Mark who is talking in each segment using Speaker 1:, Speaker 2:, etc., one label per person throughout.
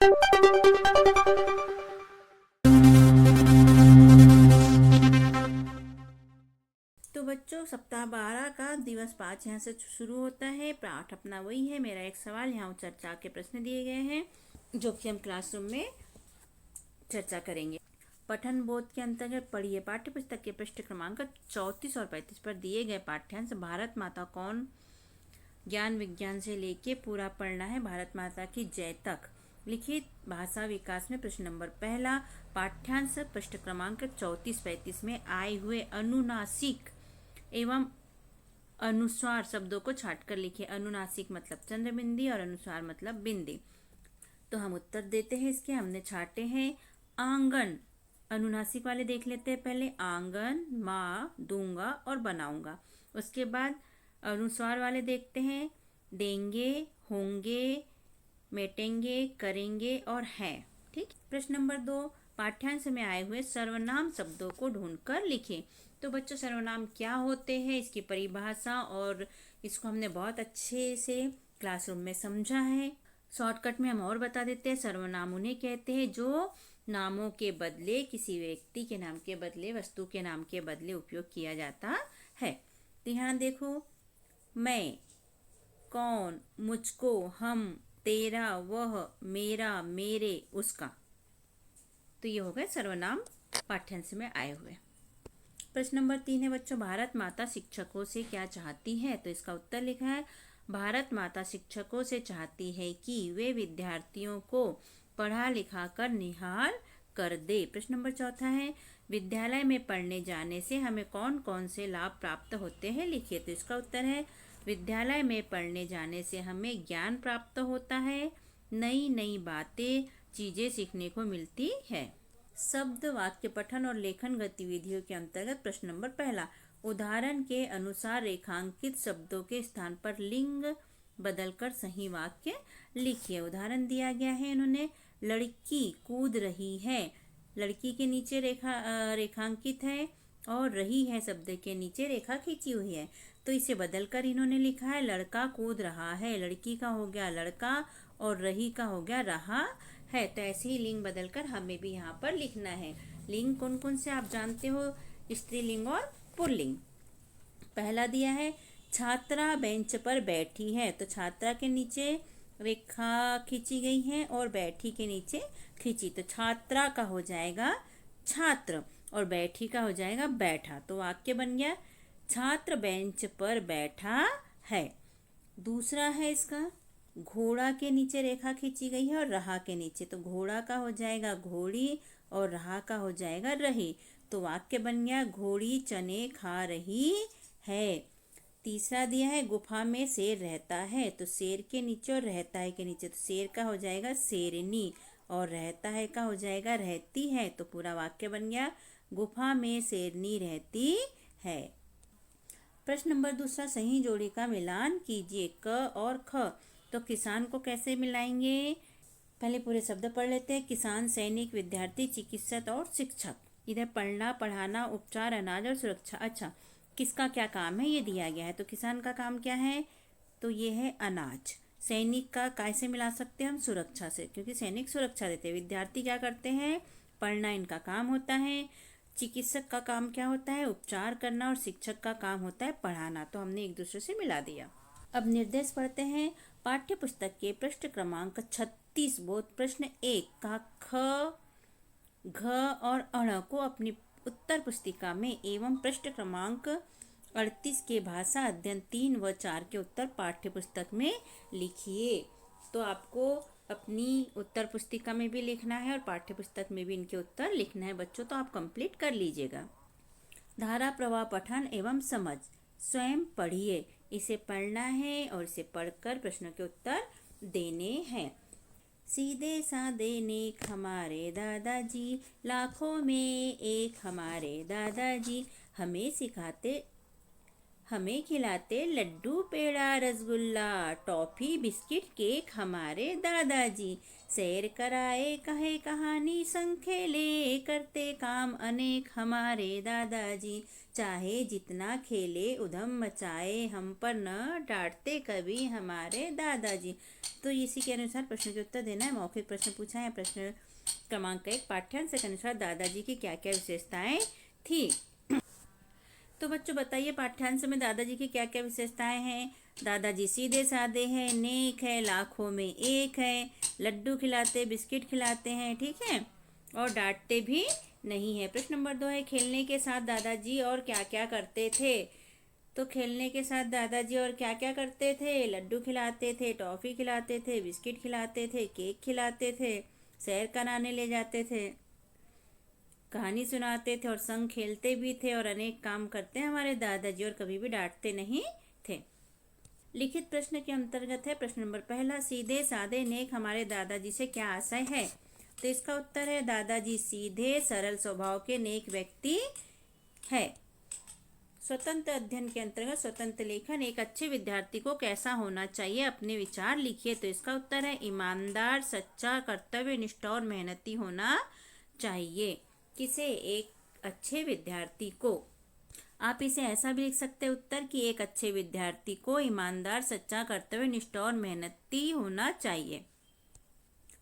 Speaker 1: तो बच्चों, सप्ताह 12 का दिवस 5 यहाँ से शुरू होता है। पाठ अपना वही है। मेरा एक सवाल, यहाँ चर्चा के प्रश्न दिए गए हैं जो कि हम क्लासरूम में चर्चा करेंगे। पठन बोध के अंतर्गत पढ़िए। पाठ्य पुस्तक के पृष्ठ क्रमांक 34 और 35 पर दिए गए पाठ्यांश भारत माता कौन ज्ञान विज्ञान से लेके पूरा पढ़ना है। भारत माता की जय तक। लिखित भाषा विकास में प्रश्न नंबर पहला, पाठ्यांश पृष्ठ क्रमांक 34-35 में आए हुए अनुनासिक एवं अनुस्वार शब्दों को छांटकर लिखिए। अनुनासिक मतलब चंद्रबिंदी और अनुस्वार मतलब बिंदी। तो हम उत्तर देते हैं इसके। हमने छांटे हैं आंगन। अनुनासिक वाले देख लेते हैं पहले। आंगन, माँ, दूंगा और बनाऊंगा। उसके बाद अनुस्वार वाले देखते हैं। देंगे, होंगे, मेटेंगे, करेंगे और हैं। ठीक। प्रश्न नंबर 2, पाठ्यांश में आए हुए सर्वनाम शब्दों को ढूंढकर लिखें। तो बच्चों, सर्वनाम क्या होते हैं, इसकी परिभाषा और इसको हमने बहुत अच्छे से क्लासरूम में समझा है। शॉर्टकट में हम और बता देते हैं। सर्वनाम उन्हें कहते हैं जो नामों के बदले, किसी व्यक्ति के नाम के बदले, वस्तु के नाम के बदले उपयोग किया जाता है। तो यहाँ देखो, मैं, कौन, मुझको, हम, तेरा, वह, मेरा, मेरे, उसका। तो ये हो गए सर्वनाम पाठ्यांश में आए हुए। प्रश्न नंबर 3 है बच्चों, भारत माता शिक्षकों से क्या चाहती है। तो इसका उत्तर लिखा है, भारत माता शिक्षकों से चाहती है कि वे विद्यार्थियों को पढ़ा लिखा कर निहाल कर दे। प्रश्न नंबर 4 है, विद्यालय में पढ़ने जाने से हमें कौन कौन से लाभ प्राप्त होते हैं, लिखिए। तो इसका उत्तर है, विद्यालय में पढ़ने जाने से हमें ज्ञान प्राप्त होता है, नई नई बातें, चीजें सीखने को मिलती है। शब्द वाक्य पठन और लेखन गतिविधियों के अंतर्गत प्रश्न नंबर पहला, उदाहरण के अनुसार रेखांकित शब्दों के स्थान पर लिंग बदलकर सही वाक्य लिखिए। उदाहरण दिया गया है इन्होंने, लड़की कूद रही है। लड़की के नीचे रेखांकित है और रही है शब्द के नीचे रेखा खींची हुई है। तो इसे बदलकर इन्होंने लिखा है, लड़का कूद रहा है। लड़की का हो गया लड़का और रही का हो गया रहा है। तो ऐसे ही लिंग बदलकर हमें भी यहाँ पर लिखना है। लिंग कौन कौन से आप जानते हो, स्त्रीलिंग और पुल्लिंग। पहला दिया है, छात्रा बेंच पर बैठी है। तो छात्रा के नीचे रेखा खींची गई है और बैठी के नीचे खींची। तो छात्रा का हो जाएगा छात्र और बैठी का हो जाएगा बैठा। तो वाक्य बन गया, छात्र बेंच पर बैठा है। दूसरा है इसका, घोड़ा के नीचे रेखा खींची गई है और रहा के नीचे। तो घोड़ा का हो जाएगा घोड़ी और रहा का हो जाएगा रही। तो वाक्य बन गया, घोड़ी चने खा रही है। तीसरा दिया है, गुफा में शेर रहता है। तो शेर के नीचे और रहता है के नीचे। तो शेर का हो जाएगा शेरनी और रहता है का हो जाएगा रहती है। तो पूरा वाक्य बन गया, गुफा में शेरनी रहती है। प्रश्न नंबर 2, सही जोड़ी का मिलान कीजिए। क और ख। तो किसान को कैसे मिलाएंगे, पहले पूरे शब्द पढ़ लेते हैं। किसान, सैनिक, विद्यार्थी, चिकित्सक और शिक्षक। इधर पढ़ना, पढ़ाना, उपचार, अनाज और सुरक्षा। अच्छा, किसका क्या काम है ये दिया गया है। तो किसान का काम क्या है, तो ये है अनाज। सैनिक का कैसे मिला सकते हैं हम, सुरक्षा से, क्योंकि सैनिक सुरक्षा देते हैं। विद्यार्थी क्या करते हैं, पढ़ना इनका काम होता है। चिकित्सक का काम क्या होता है, उपचार करना। और शिक्षक का काम होता है पढ़ाना। तो हमने एक दूसरे से मिला दिया। अब निर्देश पढ़ते हैं। पाठ्य पुस्तक के पृष्ठ क्रमांक 36 बोध प्रश्न 1 का ख, घ और अण को अपनी उत्तर पुस्तिका में एवं पृष्ठ क्रमांक 38 के भाषा अध्ययन 3 व 4 के उत्तर पाठ्य पुस्तक में लिखिए। तो आपको अपनी उत्तर पुस्तिका में भी लिखना है और पाठ्य पुस्तक में भी इनके उत्तर लिखना है बच्चों। तो आप कंप्लीट कर लीजिएगा। धारा प्रवाह पठन एवं समझ, स्वयं पढ़िए। इसे पढ़ना है और इसे पढ़कर प्रश्नों के उत्तर देने हैं। सीधे साधे नेक हमारे दादाजी, लाखों में एक हमारे दादाजी, हमें खिलाते लड्डू पेड़ा रसगुल्ला, टॉफी बिस्किट केक हमारे दादाजी। सैर कराए कहे कहानी संग खेले, करते काम अनेक हमारे दादाजी। चाहे जितना खेले उधम मचाए, हम पर न डांटते कभी हमारे दादाजी। तो इसी के अनुसार प्रश्न के उत्तर देना है। मौखिक प्रश्न पूछा है। प्रश्न क्रमांक 1, पाठ्यांश के अनुसार दादाजी की क्या क्या विशेषताएं थी। तो बच्चों बताइए, पाठ्यांश में दादाजी की क्या क्या विशेषताएं हैं। दादाजी सीधे साधे हैं, नेक है, लाखों में एक है, लड्डू खिलाते बिस्किट खिलाते हैं, ठीक है, और डांटते भी नहीं है। प्रश्न नंबर 2 है, खेलने के साथ दादाजी और क्या क्या करते थे। तो खेलने के साथ दादाजी और क्या क्या करते थे। लड्डू खिलाते थे, टॉफ़ी खिलाते थे, बिस्किट खिलाते थे, केक खिलाते थे, सैर कराने ले जाते थे, कहानी सुनाते थे और संग खेलते भी थे, और अनेक काम करते हैं हमारे दादाजी, और कभी भी डांटते नहीं थे। लिखित प्रश्न के अंतर्गत है प्रश्न नंबर 1, सीधे साधे नेक हमारे दादाजी से क्या आशय है। तो इसका उत्तर है, दादाजी सीधे सरल स्वभाव के नेक व्यक्ति है। स्वतंत्र अध्ययन के अंतर्गत स्वतंत्र लेखन, एक अच्छे विद्यार्थी को कैसा होना चाहिए, अपने विचार लिखिए। तो इसका उत्तर है, ईमानदार, सच्चा, कर्तव्यनिष्ठ और मेहनती होना चाहिए। किसे? एक अच्छे विद्यार्थी को। आप इसे ऐसा भी लिख सकते हैं उत्तर कि एक अच्छे विद्यार्थी को ईमानदार, सच्चा, कर्तव्यनिष्ठ और मेहनती होना चाहिए।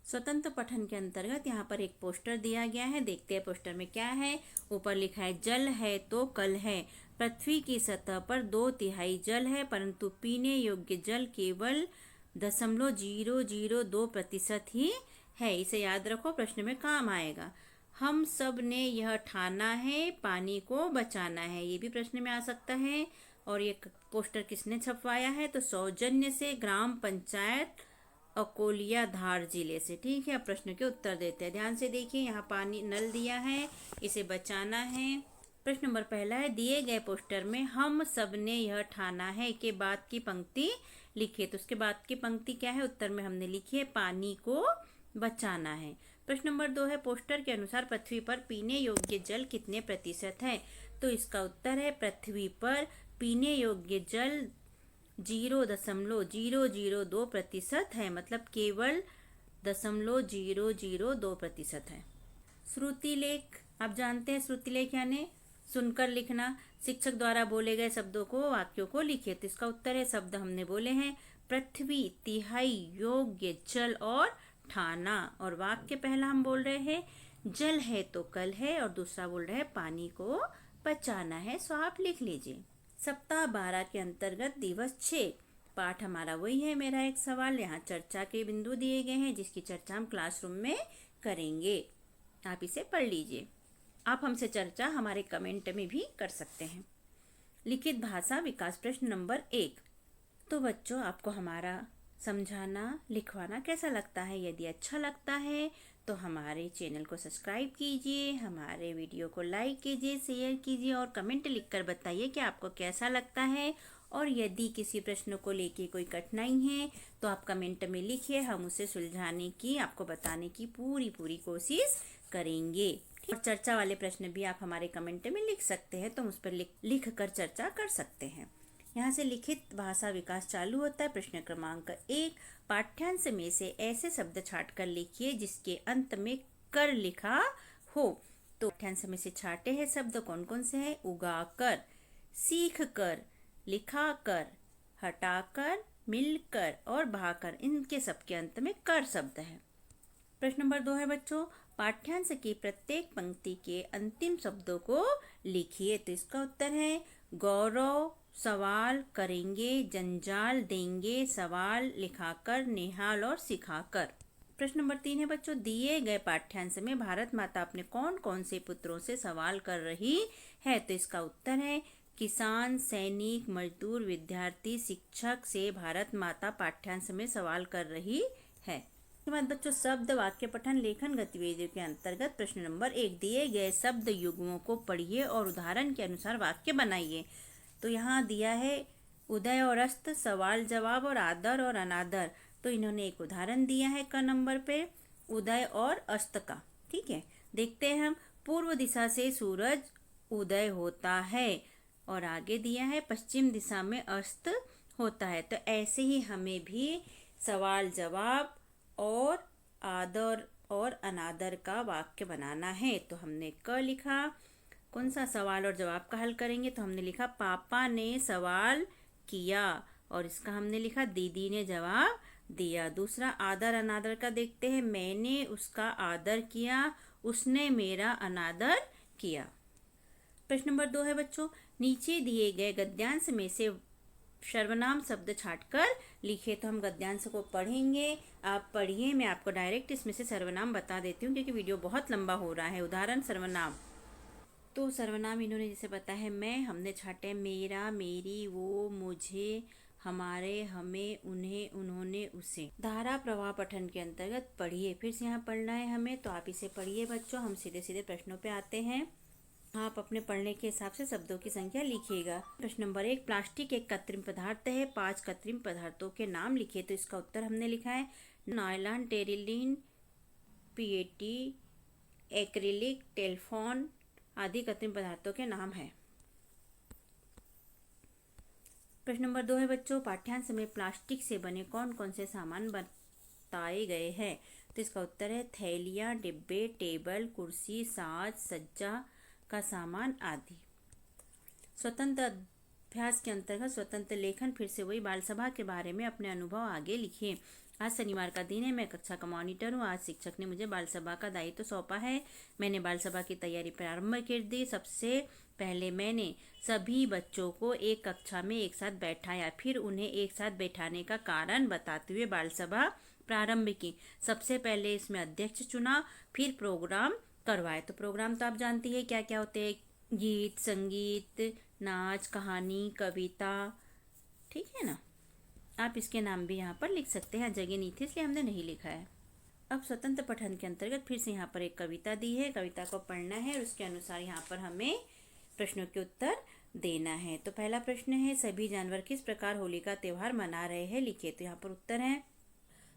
Speaker 1: स्वतंत्र पठन के अंतर्गत यहाँ पर एक पोस्टर दिया गया है। देखते हैं पोस्टर में क्या है। ऊपर लिखा है, जल है तो कल है। पृथ्वी की सतह पर 2/3 जल है, परंतु पीने योग्य जल केवल 0.002% ही है। इसे याद रखो, प्रश्न में काम आएगा। हम सब ने यह ठाना है, पानी को बचाना है। ये भी प्रश्न में आ सकता है। और ये पोस्टर किसने छपवाया है। तो सौजन्य से, ग्राम पंचायत अकोलिया, धार जिले से, ठीक है। अब प्रश्न के उत्तर देते हैं। ध्यान से देखिए, यहाँ पानी नल दिया है, इसे बचाना है। प्रश्न नंबर 1 है, दिए गए पोस्टर में हम सब ने यह ठाना है के बाद की पंक्ति लिखिए। तो उसके बाद की पंक्ति क्या है। उत्तर में हमने लिखी है, पानी को बचाना है। प्रश्न नंबर 2 है, पोस्टर के अनुसार पृथ्वी पर पीने योग्य जल कितने प्रतिशत है। तो इसका उत्तर है, पृथ्वी पर पीने योग्य जल 0.002% है, मतलब केवल 0.002% है। श्रुति लेख, आप जानते हैं श्रुति लेख यानी सुनकर लिखना। शिक्षक द्वारा बोले गए शब्दों को, वाक्यों को लिखिए। तो इसका उत्तर है, शब्द हमने बोले हैं, पृथ्वी, तिहाई, योग्य, जल और ठाना। और वाक्य पहला हम बोल रहे हैं, जल है तो कल है, और दूसरा बोल रहे हैं, पानी को बचाना है। सो आप लिख लीजिए। सप्ताह 12 के अंतर्गत दिवस 6 पाठ हमारा वही है, मेरा एक सवाल। यहाँ चर्चा के बिंदु दिए गए हैं, जिसकी चर्चा हम क्लासरूम में करेंगे। आप इसे पढ़ लीजिए। आप हमसे चर्चा हमारे कमेंट में भी कर सकते हैं। लिखित भाषा विकास प्रश्न नंबर 1। तो बच्चों, आपको हमारा समझाना लिखवाना कैसा लगता है। यदि अच्छा लगता है तो हमारे चैनल को सब्सक्राइब कीजिए, हमारे वीडियो को लाइक कीजिए, शेयर कीजिए, और कमेंट लिखकर बताइए कि आपको कैसा लगता है। और यदि किसी प्रश्न को लेके कोई कठिनाई है तो आप कमेंट में लिखिए, हम उसे सुलझाने की, आपको बताने की पूरी कोशिश करेंगे। और चर्चा वाले प्रश्न भी आप हमारे कमेंट में लिख सकते हैं, तो हम उस पर लिख कर चर्चा कर सकते हैं। यहाँ से लिखित भाषा विकास चालू होता है। प्रश्न क्रमांक 1, पाठ्यांश में से ऐसे शब्द छाट कर लिखिए जिसके अंत में कर लिखा हो। तो पाठ्यांश में से छाटे हैं शब्द कौन कौन से हैं। उगाकर, सीख कर, लिखा कर, हटाकर, मिलकर और भाकर, इनके सबके अंत में कर शब्द है। प्रश्न नंबर 2 है बच्चों, पाठ्यांश की प्रत्येक पंक्ति के अंतिम शब्दों को लिखिए। तो इसका उत्तर है, गौरव, सवाल करेंगे, जंजाल देंगे, सवाल लिखाकर, निहाल और सिखाकर। प्रश्न नंबर 3 है बच्चों, दिए गए पाठ्यांश में भारत माता अपने कौन कौन से पुत्रों से सवाल कर रही है। तो इसका उत्तर है, किसान, सैनिक, मजदूर, विद्यार्थी, शिक्षक से भारत माता पाठ्यांश में सवाल कर रही है। इसके बाद बच्चों, शब्द वाक्य पठन लेखन गतिविधियों के अंतर्गत प्रश्न नंबर 1, दिए गए शब्द युग्मों को पढ़िए और उदाहरण के अनुसार वाक्य बनाइए। तो यहाँ दिया है उदय और अस्त, सवाल जवाब और आदर और अनादर। तो इन्होंने एक उदाहरण दिया है क नंबर पे, उदय और अस्त का, ठीक है। देखते हैं हम। पूर्व दिशा से सूरज उदय होता है, और आगे दिया है पश्चिम दिशा में अस्त होता है। तो ऐसे ही हमें भी सवाल जवाब और आदर और अनादर का वाक्य बनाना है। तो हमने क लिखा। कौन सा सवाल और जवाब का हल करेंगे? तो हमने लिखा पापा ने सवाल किया और इसका हमने लिखा दीदी ने जवाब दिया। दूसरा आदर अनादर का देखते हैं। मैंने उसका आदर किया, उसने मेरा अनादर किया। प्रश्न नंबर 2 है बच्चों, नीचे दिए गए गद्यांश में से सर्वनाम शब्द छांटकर लिखे। तो हम गद्यांश को पढ़ेंगे, आप पढ़िए। मैं आपको डायरेक्ट इसमें से सर्वनाम बता देती हूँ क्योंकि वीडियो बहुत लंबा हो रहा है। उदाहरण सर्वनाम, तो सर्वनाम इन्होंने जैसे बताया है मैं, हमने छाटे मेरा, मेरी, वो, मुझे, हमारे, हमें, उन्हें, उन्होंने, उसे। धारा प्रवाह पठन के अंतर्गत पढ़िए, फिर से यहाँ पढ़ना है हमें, तो आप इसे पढ़िए बच्चों। हम सीधे सीधे प्रश्नों पे आते हैं। आप अपने पढ़ने के हिसाब से शब्दों की संख्या लिखिएगा। प्रश्न नंबर 1, प्लास्टिक एक कृत्रिम पदार्थ है, 5 कृत्रिम पदार्थों के नाम लिखिए। तो इसका उत्तर हमने लिखा है नायलॉन, टेरिलीन, पीएटी, एक्रिलिक, टेल्फॉन आदि कृत्रिम पदार्थों के नाम है। प्रश्न नंबर 2 है बच्चों, पाठ्यांश में प्लास्टिक से बने कौन कौन से सामान बताए गए हैं। तो इसका उत्तर है थैलियाँ, डिब्बे, टेबल, कुर्सी, साज, सज्जा का सामान आदि। स्वतंत्र अभ्यास के अंतर्गत स्वतंत्र लेखन, फिर से वही बाल सभा के बारे में अपने अनुभव आगे लिखिए। आज शनिवार का दिन है, मैं कक्षा का मॉनिटर हूँ। आज शिक्षक ने मुझे बाल सभा का दायित्व सौंपा है। मैंने बाल सभा की तैयारी प्रारंभ कर दी। सबसे पहले मैंने सभी बच्चों को एक कक्षा में एक साथ बैठाया, फिर उन्हें एक साथ बैठाने का कारण बताते हुए बाल सभा प्रारंभ की। सबसे पहले इसमें अध्यक्ष चुना, फिर प्रोग्राम करवाए। तो प्रोग्राम तो आप जानती है क्या क्या होते हैं, गीत, संगीत, नाच, कहानी, कविता, ठीक है ना। आप इसके नाम भी यहाँ पर लिख सकते हैं, जगह नहीं थी इसलिए हमने नहीं लिखा है। अब स्वतंत्र पठन के अंतर्गत फिर से यहाँ पर एक कविता दी है, कविता को पढ़ना है और उसके अनुसार यहाँ पर हमें प्रश्नों के उत्तर देना है। तो पहला प्रश्न है, सभी जानवर किस प्रकार होली का त्योहार मना रहे हैं, लिखिए। तो यहाँ पर उत्तर है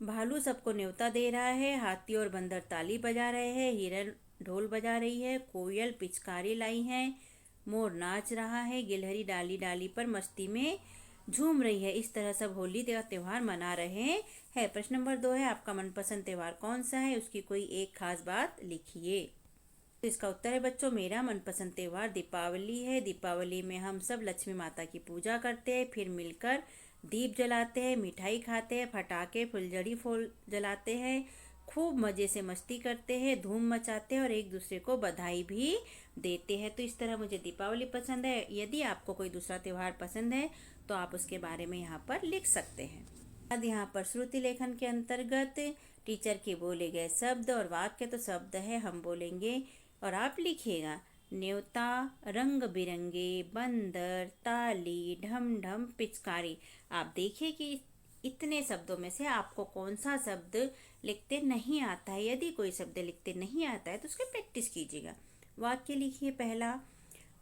Speaker 1: भालू सबको न्योता दे रहा है, हाथी और बंदर ताली बजा रहे हैं, हिरन ढोल बजा रही है, कोयल पिचकारी लाई है, मोर नाच रहा है, गिलहरी डाली डाली पर मस्ती में झूम रही है। इस तरह सब होली का त्योहार मना रहे हैं। प्रश्न नंबर 2 है, आपका मनपसंद त्योहार कौन सा है, उसकी कोई एक खास बात लिखिए। तो इसका उत्तर है बच्चों, मेरा मनपसंद त्योहार दीपावली है। दीपावली में हम सब लक्ष्मी माता की पूजा करते हैं, फिर मिलकर दीप जलाते हैं, मिठाई खाते हैं, पटाखे फुलझड़ी फूल जलाते हैं, खूब मज़े से मस्ती करते हैं, धूम मचाते हैं और एक दूसरे को बधाई भी देते हैं। तो इस तरह मुझे दीपावली पसंद है। यदि आपको कोई दूसरा त्यौहार पसंद है तो आप उसके बारे में यहाँ पर लिख सकते हैं। अब यहाँ पर श्रुति लेखन के अंतर्गत टीचर के बोले गए शब्द और वाक्य। तो शब्द है, हम बोलेंगे और आप लिखिएगा। न्योता, रंग बिरंगे, बंदर, ताली, ढम ढम, पिचकारी। आप देखिए कि इतने शब्दों में से आपको कौन सा शब्द लिखते नहीं आता है। यदि कोई शब्द लिखते नहीं आता है तो उसकी प्रैक्टिस कीजिएगा। वाक्य लिखिए। पहला,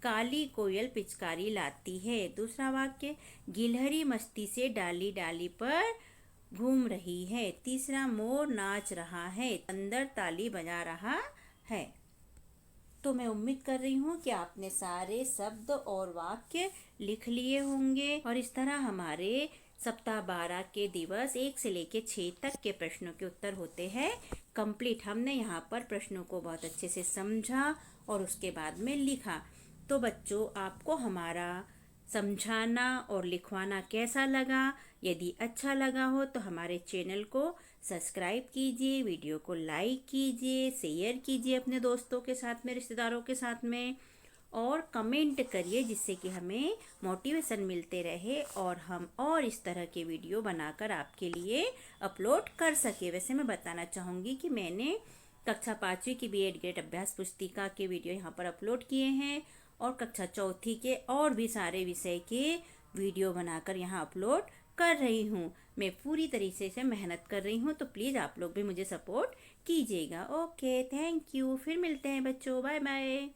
Speaker 1: काली कोयल पिचकारी लाती है। दूसरा वाक्य, गिलहरी मस्ती से डाली डाली पर घूम रही है। तीसरा, मोर नाच रहा है, बंदर ताली बजा रहा है। तो मैं उम्मीद कर रही हूँ कि आपने सारे शब्द और वाक्य लिख लिए होंगे और इस तरह हमारे सप्ताह 12 के दिवस 1 से लेकर 6 तक के प्रश्नों के उत्तर होते हैं कंप्लीट। हमने यहाँ पर प्रश्नों को बहुत अच्छे से समझा और उसके बाद में लिखा। तो बच्चों, आपको हमारा समझाना और लिखवाना कैसा लगा? यदि अच्छा लगा हो तो हमारे चैनल को सब्सक्राइब कीजिए, वीडियो को लाइक कीजिए, शेयर कीजिए अपने दोस्तों के साथ में, रिश्तेदारों के साथ में और कमेंट करिए, जिससे कि हमें मोटिवेशन मिलते रहे और हम और इस तरह के वीडियो बनाकर आपके लिए अपलोड कर सके। वैसे मैं बताना चाहूँगी कि मैंने कक्षा 5वीं की B.Ed ग्रेड अभ्यास पुस्तिका के वीडियो यहाँ पर अपलोड किए हैं और कक्षा 4 के और भी सारे विषय के वीडियो बनाकर यहाँ अपलोड कर रही हूँ। मैं पूरी तरीके से मेहनत कर रही हूँ, तो प्लीज़ आप लोग भी मुझे सपोर्ट कीजिएगा। Okay, thank you. फिर मिलते हैं बच्चों, बाय बाय।